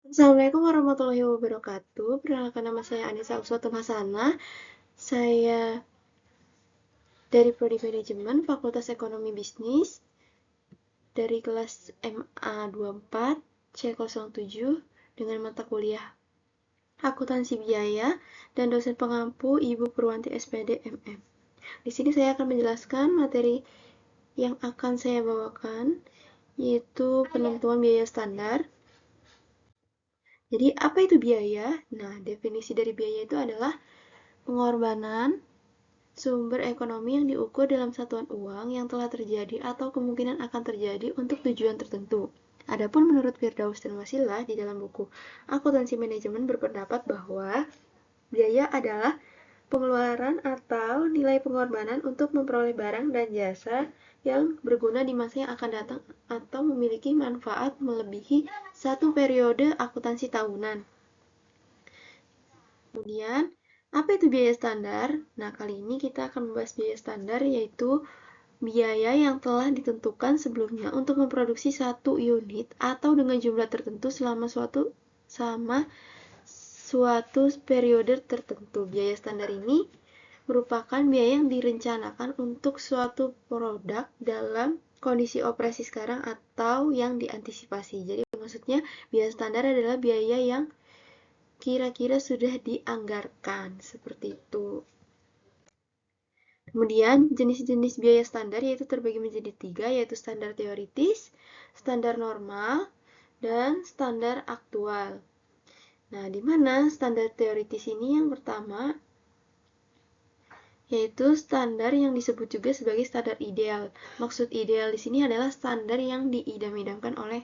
Assalamualaikum warahmatullahi wabarakatuh. Perkenalkan, nama saya Anissa Uswatun Hasanah. Saya dari Prodi Manajemen Fakultas Ekonomi Bisnis dari kelas MA 24 C07 dengan mata kuliah Akuntansi Biaya dan dosen pengampu Ibu Purwanti SPD MM. Di sini saya akan menjelaskan materi yang akan saya bawakan, yaitu penentuan biaya standar. Jadi, apa itu biaya? Nah, definisi dari biaya itu adalah pengorbanan sumber ekonomi yang diukur dalam satuan uang yang telah terjadi atau kemungkinan akan terjadi untuk tujuan tertentu. Adapun menurut Firdaus dan Wasilah di dalam buku Akuntansi Manajemen berpendapat bahwa biaya adalah pengeluaran atau nilai pengorbanan untuk memperoleh barang dan jasa yang berguna di masa yang akan datang atau memiliki manfaat melebihi satu periode akuntansi tahunan. Kemudian, apa itu biaya standar? Nah, kali ini kita akan membahas biaya standar, yaitu biaya yang telah ditentukan sebelumnya untuk memproduksi satu unit atau dengan jumlah tertentu selama suatu periode tertentu. Biaya standar ini merupakan biaya yang direncanakan untuk suatu produk dalam kondisi operasi sekarang atau yang diantisipasi. Jadi maksudnya biaya standar adalah biaya yang kira-kira sudah dianggarkan, seperti itu. Kemudian, jenis-jenis biaya standar yaitu terbagi menjadi 3, yaitu standar teoritis, standar normal, dan standar aktual. Nah, di mana standar teoritis ini yang pertama, yaitu standar yang disebut juga sebagai standar ideal. Maksud ideal di sini adalah standar yang diidam-idamkan oleh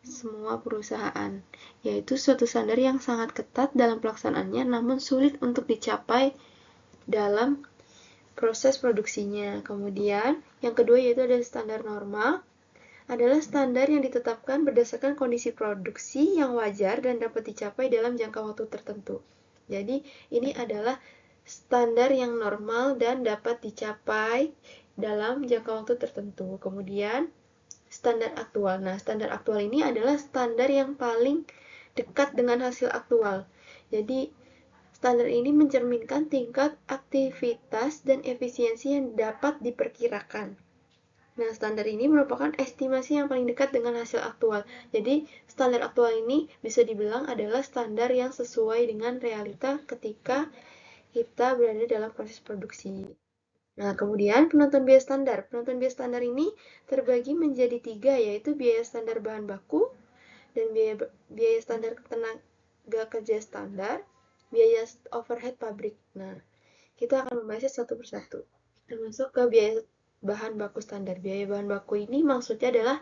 semua perusahaan, yaitu suatu standar yang sangat ketat dalam pelaksanaannya namun sulit untuk dicapai dalam proses produksinya. Kemudian, yang kedua yaitu ada standar normal, adalah standar yang ditetapkan berdasarkan kondisi produksi yang wajar dan dapat dicapai dalam jangka waktu tertentu. Jadi, ini adalah standar yang normal dan dapat dicapai dalam jangka waktu tertentu. Kemudian, standar aktual. Nah, standar aktual ini adalah standar yang paling dekat dengan hasil aktual. Jadi, standar ini mencerminkan tingkat aktivitas dan efisiensi yang dapat diperkirakan. Nah, standar ini merupakan estimasi yang paling dekat dengan hasil aktual. Jadi, standar aktual ini bisa dibilang adalah standar yang sesuai dengan realita ketika kita berada dalam proses produksi. Nah, kemudian penentuan biaya standar. Penentuan biaya standar ini terbagi menjadi 3, yaitu biaya standar bahan baku, dan biaya standar tenaga kerja standar, biaya overhead pabrik. Nah, kita akan membahasnya satu persatu. Kita masuk ke biaya bahan baku standar. Biaya bahan baku ini maksudnya adalah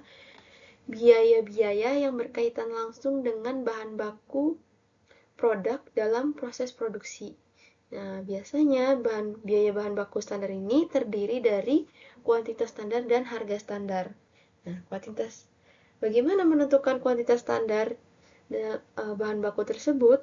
biaya-biaya yang berkaitan langsung dengan bahan baku produk dalam proses produksi. Nah, biasanya biaya bahan baku standar ini terdiri dari kuantitas standar dan harga standar. Nah, bagaimana menentukan kuantitas standar bahan baku tersebut?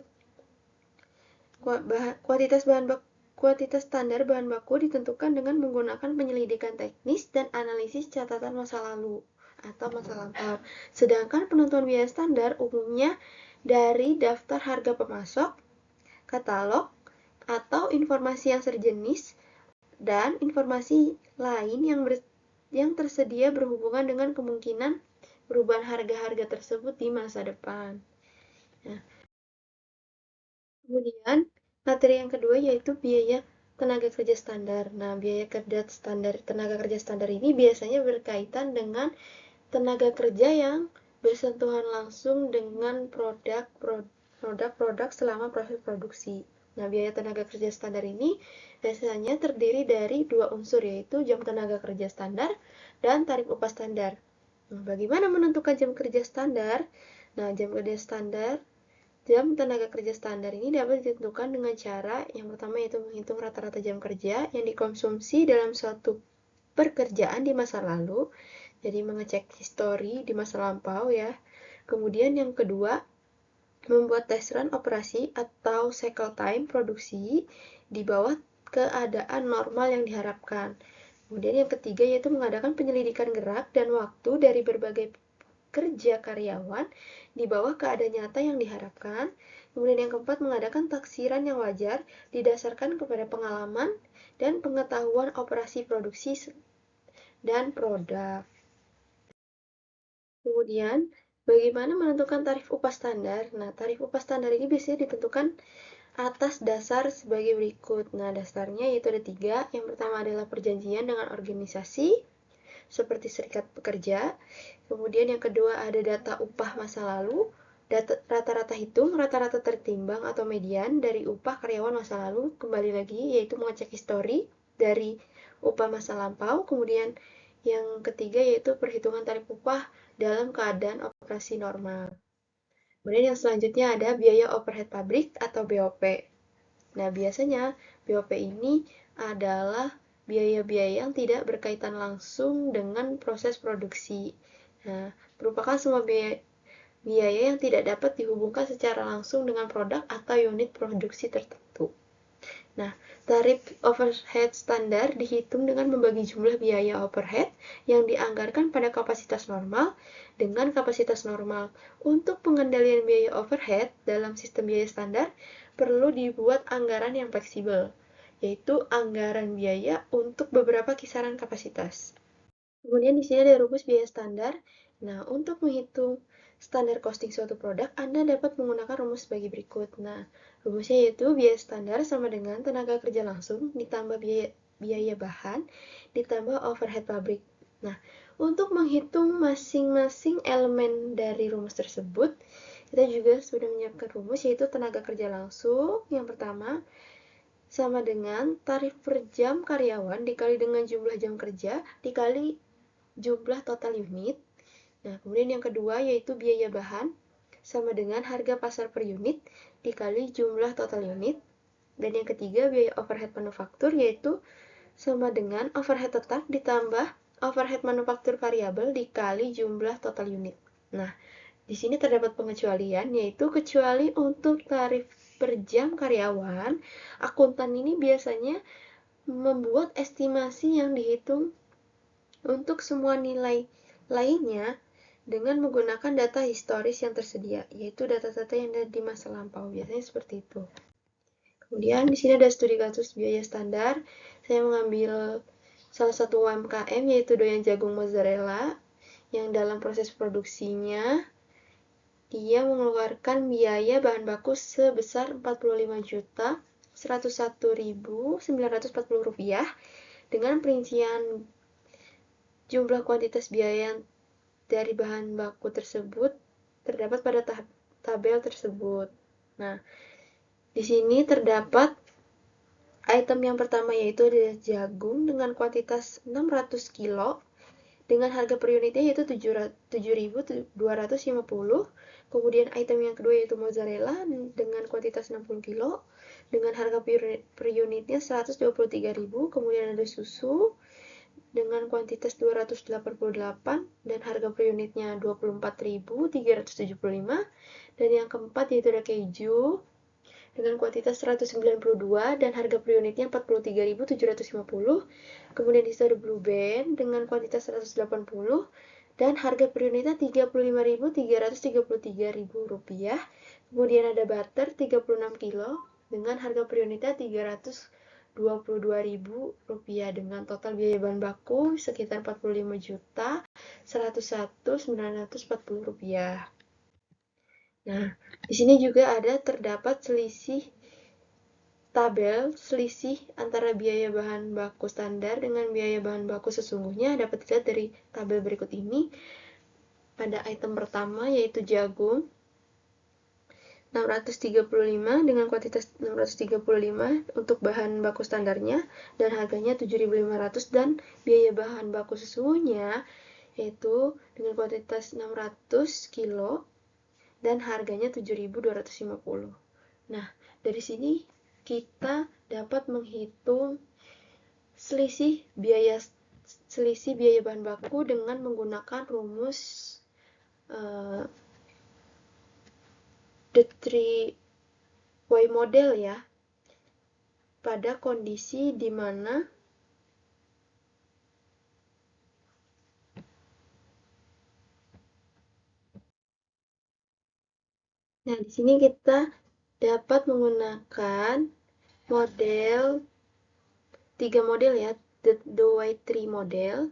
Kuantitas standar bahan baku ditentukan dengan menggunakan penyelidikan teknis dan analisis catatan masa lalu atau masa lampau. Sedangkan penentuan biaya standar umumnya dari daftar harga pemasok, katalog, atau informasi yang sejenis, dan informasi lain yang tersedia berhubungan dengan kemungkinan perubahan harga-harga tersebut di masa depan. Nah, kemudian, materi yang kedua yaitu biaya tenaga kerja standar. Nah, biaya tenaga kerja standar ini biasanya berkaitan dengan tenaga kerja yang bersentuhan langsung dengan produk-produk selama proses produksi. Nah, biaya tenaga kerja standar ini biasanya terdiri dari 2 unsur, yaitu jam tenaga kerja standar dan tarif upah standar. Nah, bagaimana menentukan jam kerja standar? Nah, jam tenaga kerja standar ini dapat ditentukan dengan cara yang pertama yaitu menghitung rata-rata jam kerja yang dikonsumsi dalam suatu pekerjaan di masa lalu. Jadi mengecek histori di masa lampau ya. Kemudian yang kedua, membuat test run operasi atau cycle time produksi di bawah keadaan normal yang diharapkan. Kemudian yang ketiga yaitu mengadakan penyelidikan gerak dan waktu dari berbagai kerja karyawan di bawah keadaan nyata yang diharapkan. Kemudian yang keempat, mengadakan taksiran yang wajar didasarkan kepada pengalaman dan pengetahuan operasi produksi dan produk. Kemudian, bagaimana menentukan tarif upah standar? Nah, tarif upah standar ini biasanya ditentukan atas dasar sebagai berikut. Nah, dasarnya yaitu ada 3. Yang pertama adalah perjanjian dengan organisasi, seperti serikat pekerja. Kemudian yang kedua ada data upah masa lalu, rata-rata hitung, rata-rata tertimbang atau median dari upah karyawan masa lalu. Kembali lagi, yaitu mengecek histori dari upah masa lampau. Kemudian yang ketiga yaitu perhitungan tarif upah dalam keadaan operasi normal. Kemudian yang selanjutnya ada biaya overhead pabrik atau BOP. Nah, biasanya BOP ini adalah biaya-biaya yang tidak berkaitan langsung dengan proses produksi. Nah, merupakan semua biaya yang tidak dapat dihubungkan secara langsung dengan produk atau unit produksi tertentu. Nah, tarif overhead standar dihitung dengan membagi jumlah biaya overhead yang dianggarkan pada kapasitas normal dengan kapasitas normal. Untuk pengendalian biaya overhead dalam sistem biaya standar, perlu dibuat anggaran yang fleksibel, yaitu anggaran biaya untuk beberapa kisaran kapasitas. Kemudian di sini ada rumus biaya standar. Nah, untuk menghitung standar costing suatu produk, Anda dapat menggunakan rumus sebagai berikut. Nah, rumusnya yaitu biaya standar sama dengan tenaga kerja langsung ditambah biaya bahan ditambah overhead pabrik. Nah, untuk menghitung masing-masing elemen dari rumus tersebut, kita juga sudah menyiapkan rumus yaitu tenaga kerja langsung. Yang pertama, sama dengan tarif per jam karyawan dikali dengan jumlah jam kerja dikali jumlah total unit. Nah, kemudian yang kedua yaitu biaya bahan sama dengan harga pasar per unit dikali jumlah total unit. Dan yang ketiga biaya overhead manufaktur yaitu sama dengan overhead tetap ditambah overhead manufaktur variabel dikali jumlah total unit. Nah, di sini terdapat pengecualian yaitu kecuali untuk tarif per jam karyawan, akuntan ini biasanya membuat estimasi yang dihitung untuk semua nilai lainnya dengan menggunakan data historis yang tersedia, yaitu data-data yang ada di masa lampau. Biasanya seperti itu. Kemudian di sini ada studi kasus biaya standar. Saya mengambil salah satu UMKM yaitu doyan jagung mozzarella yang dalam proses produksinya dia mengeluarkan biaya bahan baku sebesar Rp41.940 dengan perincian jumlah kuantitas biaya dari bahan baku tersebut terdapat pada tabel tersebut. Nah, di sini terdapat item yang pertama yaitu ada jagung dengan kuantitas 600 kilo dengan harga per unitnya yaitu 7.250. Kemudian item yang kedua yaitu mozzarella dengan kuantitas 60 kilo dengan harga per unitnya 123.000. Kemudian ada susu dengan kuantitas 288 dan harga per unitnya 24.375. Dan yang keempat yaitu ada keju dengan kuantitas 192 dan harga per unitnya 43.750. Kemudian di situ ada Blue Band dengan kuantitas 180 dan harga per unitnya Rp35.333. Kemudian ada butter 36 kilo dengan harga per unitnya Rp322.000 dengan total biaya bahan baku sekitar Rp45.101.940. Nah, di sini juga terdapat selisih antara biaya bahan baku standar dengan biaya bahan baku sesungguhnya dapat dilihat dari tabel berikut ini. Pada item pertama yaitu jagung 635 dengan kuantitas 635 untuk bahan baku standarnya dan harganya 7.500 dan biaya bahan baku sesungguhnya yaitu dengan kuantitas 600 kilo dan harganya 7.250. Nah, dari sini kita dapat menghitung selisih biaya bahan baku dengan menggunakan rumus the 3Y model ya. Pada kondisi di mana Nah, di sini kita dapat menggunakan tiga model ya, the Y3 model,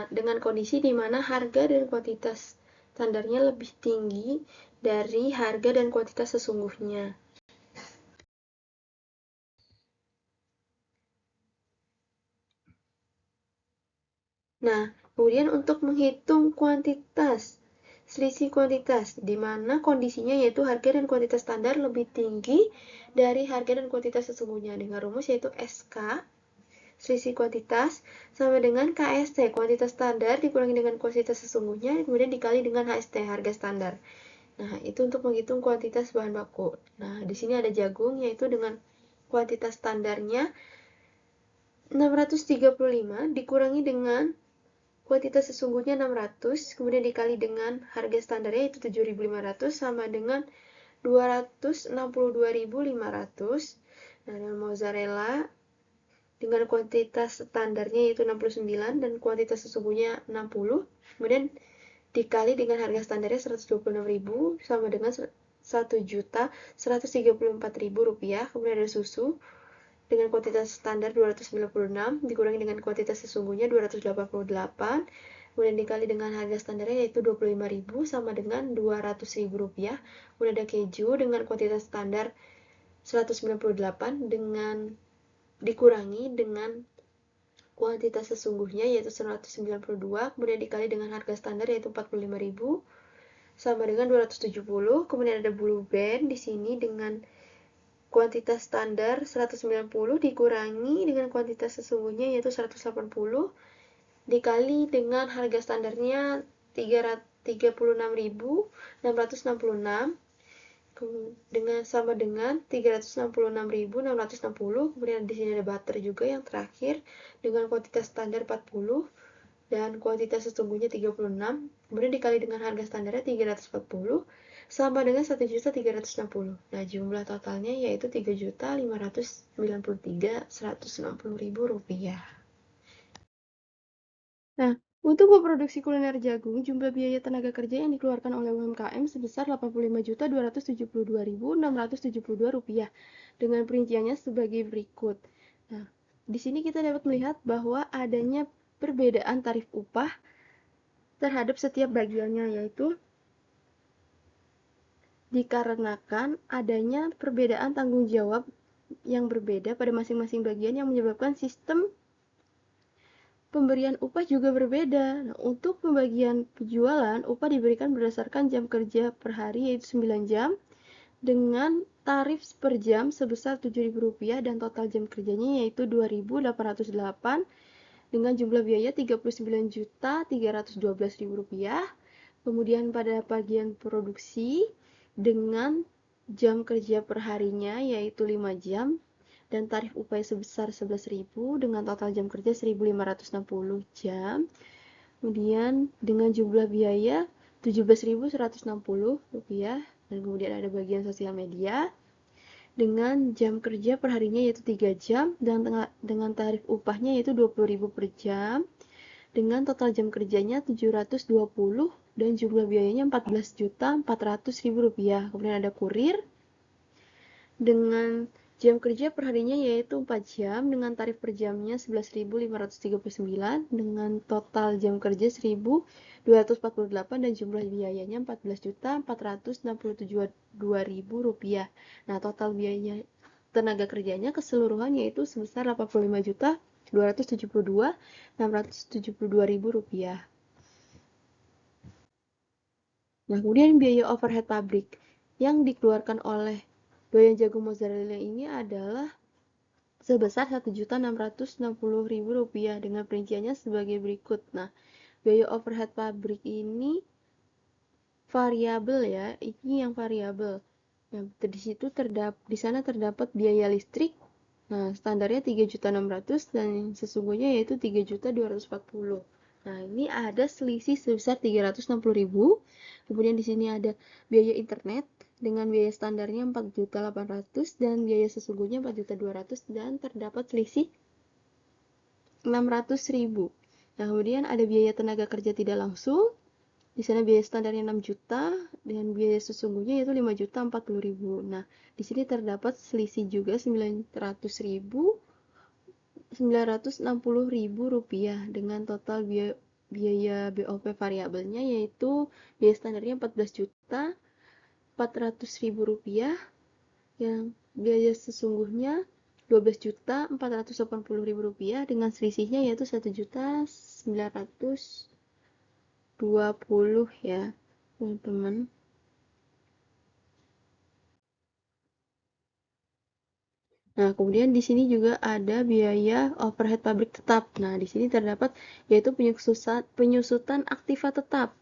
dengan kondisi di mana harga dan kuantitas standarnya lebih tinggi dari harga dan kuantitas sesungguhnya. Nah, kemudian untuk menghitung selisih kuantitas, di mana kondisinya yaitu harga dan kuantitas standar lebih tinggi dari harga dan kuantitas sesungguhnya, dengan rumus yaitu SK, selisih kuantitas, sama dengan KST, kuantitas standar dikurangi dengan kuantitas sesungguhnya, kemudian dikali dengan HST, harga standar. Nah, itu untuk menghitung kuantitas bahan baku. Nah, di sini ada jagung, yaitu dengan kuantitas standarnya 635 dikurangi dengan kuantitas sesungguhnya 600, kemudian dikali dengan harga standarnya itu 7.500 sama dengan 262.500. Nah, dan mozzarella dengan kuantitas standarnya yaitu 69 dan kuantitas sesungguhnya 60, kemudian dikali dengan harga standarnya 126.000 sama dengan 1.134.000 rupiah. Kemudian ada susu dengan kuantitas standar 296 dikurangi dengan kuantitas sesungguhnya 288, kemudian dikali dengan harga standarnya yaitu 25.000 sama dengan 200.000 rupiah. Kemudian ada keju dengan kuantitas standar 198 dengan dikurangi dengan kuantitas sesungguhnya yaitu 192, kemudian dikali dengan harga standar yaitu 45.000 sama dengan 270. Kemudian ada blue band di sini dengan kuantitas standar 190 dikurangi dengan kuantitas sesungguhnya yaitu 180 dikali dengan harga standarnya 36.666 dengan sama dengan 366.660. Kemudian di sini ada butter juga yang terakhir dengan kuantitas standar 40 dan kuantitas sesungguhnya 36, kemudian dikali dengan harga standarnya 340 sama dengan 1.360. Nah, jumlah totalnya yaitu 3.593.160.000 rupiah. Nah, untuk memproduksi kuliner jagung, jumlah biaya tenaga kerja yang dikeluarkan oleh UMKM sebesar Rp85.272.672 dengan perinciannya sebagai berikut. Nah, di sini kita dapat melihat bahwa adanya perbedaan tarif upah terhadap setiap bagiannya, yaitu dikarenakan adanya perbedaan tanggung jawab yang berbeda pada masing-masing bagian yang menyebabkan sistem pemberian upah juga berbeda. Nah, untuk pembagian penjualan, upah diberikan berdasarkan jam kerja per hari yaitu 9 jam dengan tarif per jam sebesar Rp7.000 dan total jam kerjanya yaitu 2.808 dengan jumlah biaya Rp39.312.000. Kemudian pada bagian produksi dengan jam kerja per harinya yaitu 5 jam dan tarif upah sebesar 11.000 dengan total jam kerja 1.560 jam. Kemudian dengan jumlah biaya Rp17.160 dan kemudian ada bagian sosial media dengan jam kerja per harinya yaitu 3 jam dan dengan tarif upahnya yaitu 20.000 per jam dengan total jam kerjanya 720 dan jumlah biayanya Rp14.400.000. Kemudian ada kurir dengan jam kerja perharinya yaitu 4 jam dengan tarif per jamnya 11.539 dengan total jam kerja 1.248 dan jumlah biayanya Rp14.467.000. Nah, total biaya tenaga kerjanya keseluruhan yaitu sebesar Rp85.272.672.000. Nah, kemudian biaya overhead pabrik yang dikeluarkan oleh doyan jagung mozzarella ini adalah sebesar Rp1.660.000 dengan perinciannya sebagai berikut. Nah, biaya overhead pabrik ini variabel ya, ini yang variabel. Nah, di sana terdapat biaya listrik. Nah, standarnya 3.600.000 dan sesungguhnya yaitu 3.240.000. Nah, ini ada selisih sebesar 360.000. Kemudian di sini ada biaya internet dengan biaya standarnya 4.800.000 dan biaya sesungguhnya 4.200.000 dan terdapat selisih 600.000. Nah, kemudian ada biaya tenaga kerja tidak langsung Di sana biaya standarnya 6 juta dan biaya sesungguhnya yaitu 5.040.000. Nah, di sini terdapat selisih juga 960.000 rupiah dengan total biaya BOP variabelnya yaitu biaya standarnya 14.400.000 rupiah, yang biaya sesungguhnya 12.480.000 rupiah dengan selisihnya yaitu 1.920 ya teman-teman. Nah, kemudian di sini juga ada biaya overhead pabrik tetap. Nah, di sini terdapat yaitu penyusutan aktiva tetap.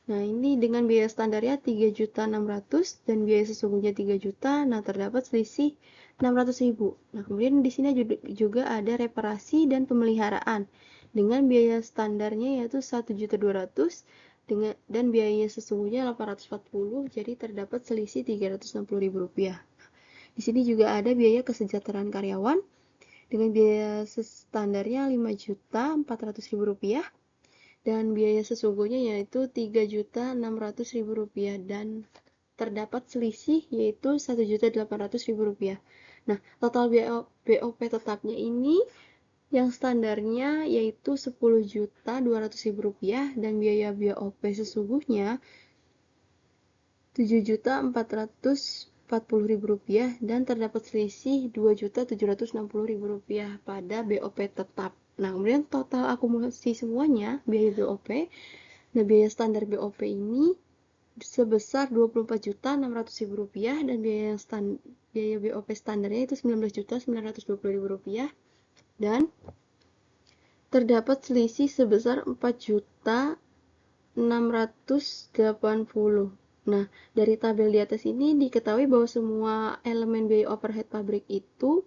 Nah, ini dengan biaya standarnya 3.600.000 dan biaya sesungguhnya 3 juta. Nah, terdapat selisih 600.000. Nah, kemudian di sini juga ada reparasi dan pemeliharaan dengan biaya standarnya yaitu 1.200.000 dan biaya sesungguhnya 840. Jadi terdapat selisih 360.000 rupiah. Di sini juga ada biaya kesejahteraan karyawan dengan biaya standarnya 5.400.000 rupiah dan biaya sesungguhnya yaitu 3.600.000 rupiah dan terdapat selisih yaitu 1.800.000 rupiah. Nah, total BOP tetapnya ini yang standarnya yaitu 10.200.000 rupiah dan biaya BOP sesungguhnya 7.440.000 rupiah dan terdapat selisih 2.760.000 rupiah pada BOP tetap. Nah, kemudian total akumulasi semuanya biaya BOP. Nah, biaya standar BOP ini sebesar 24.600.000 rupiah dan biaya BOP standarnya itu 19.920.000 rupiah dan terdapat selisih sebesar 4.680. Nah, dari tabel di atas ini diketahui bahwa semua elemen biaya overhead pabrik itu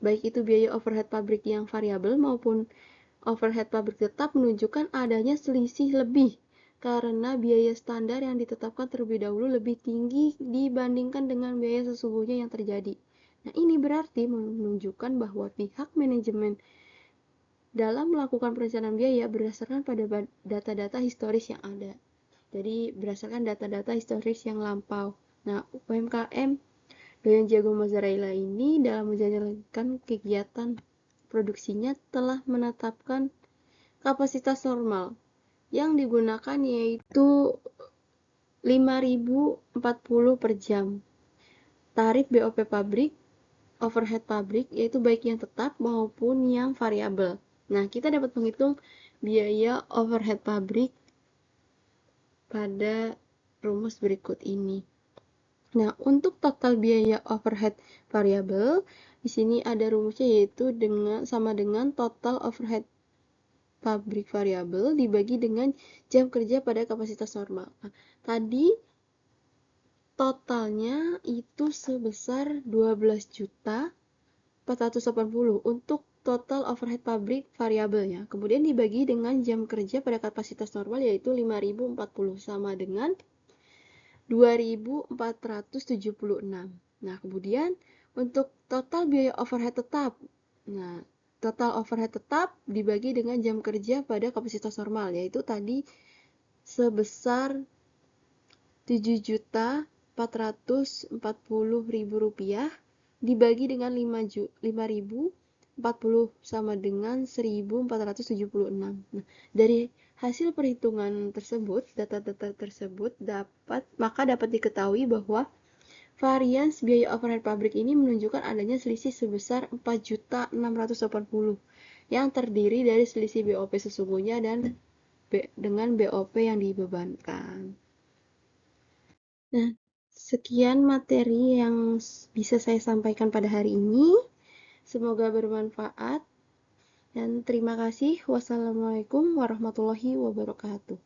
baik itu biaya overhead pabrik yang variabel maupun overhead pabrik tetap menunjukkan adanya selisih lebih karena biaya standar yang ditetapkan terlebih dahulu lebih tinggi dibandingkan dengan biaya sesungguhnya yang terjadi. Nah, ini berarti menunjukkan bahwa pihak manajemen dalam melakukan perencanaan biaya berdasarkan pada data-data historis yang ada. Jadi berdasarkan data-data historis yang lampau. Nah, UMKM Doyan Jagung Mozzarella ini dalam menjalankan kegiatan produksinya telah menetapkan kapasitas normal yang digunakan yaitu 5.040 per jam. Tarif BOP pabrik, overhead pabrik yaitu baik yang tetap maupun yang variabel. Nah, kita dapat menghitung biaya overhead pabrik pada rumus berikut ini. Nah, untuk total biaya overhead variabel, di sini ada rumusnya yaitu sama dengan total overhead pabrik variabel dibagi dengan jam kerja pada kapasitas normal. Nah, tadi totalnya itu sebesar 12.480 untuk total overhead pabrik variabelnya. Kemudian dibagi dengan jam kerja pada kapasitas normal yaitu 5.040 sama dengan 2.476. Nah, kemudian untuk total biaya overhead tetap. Nah, total overhead tetap dibagi dengan jam kerja pada kapasitas normal yaitu tadi sebesar 7.440.000 rupiah dibagi dengan 5.040 sama dengan 1.476. Nah, dari hasil perhitungan tersebut, data-data tersebut dapat diketahui bahwa varians biaya overhead pabrik ini menunjukkan adanya selisih sebesar 4.680 yang terdiri dari selisih BOP sesungguhnya dan dengan BOP yang dibebankan. Nah, sekian materi yang bisa saya sampaikan pada hari ini. Semoga bermanfaat dan terima kasih. Wassalamualaikum warahmatullahi wabarakatuh.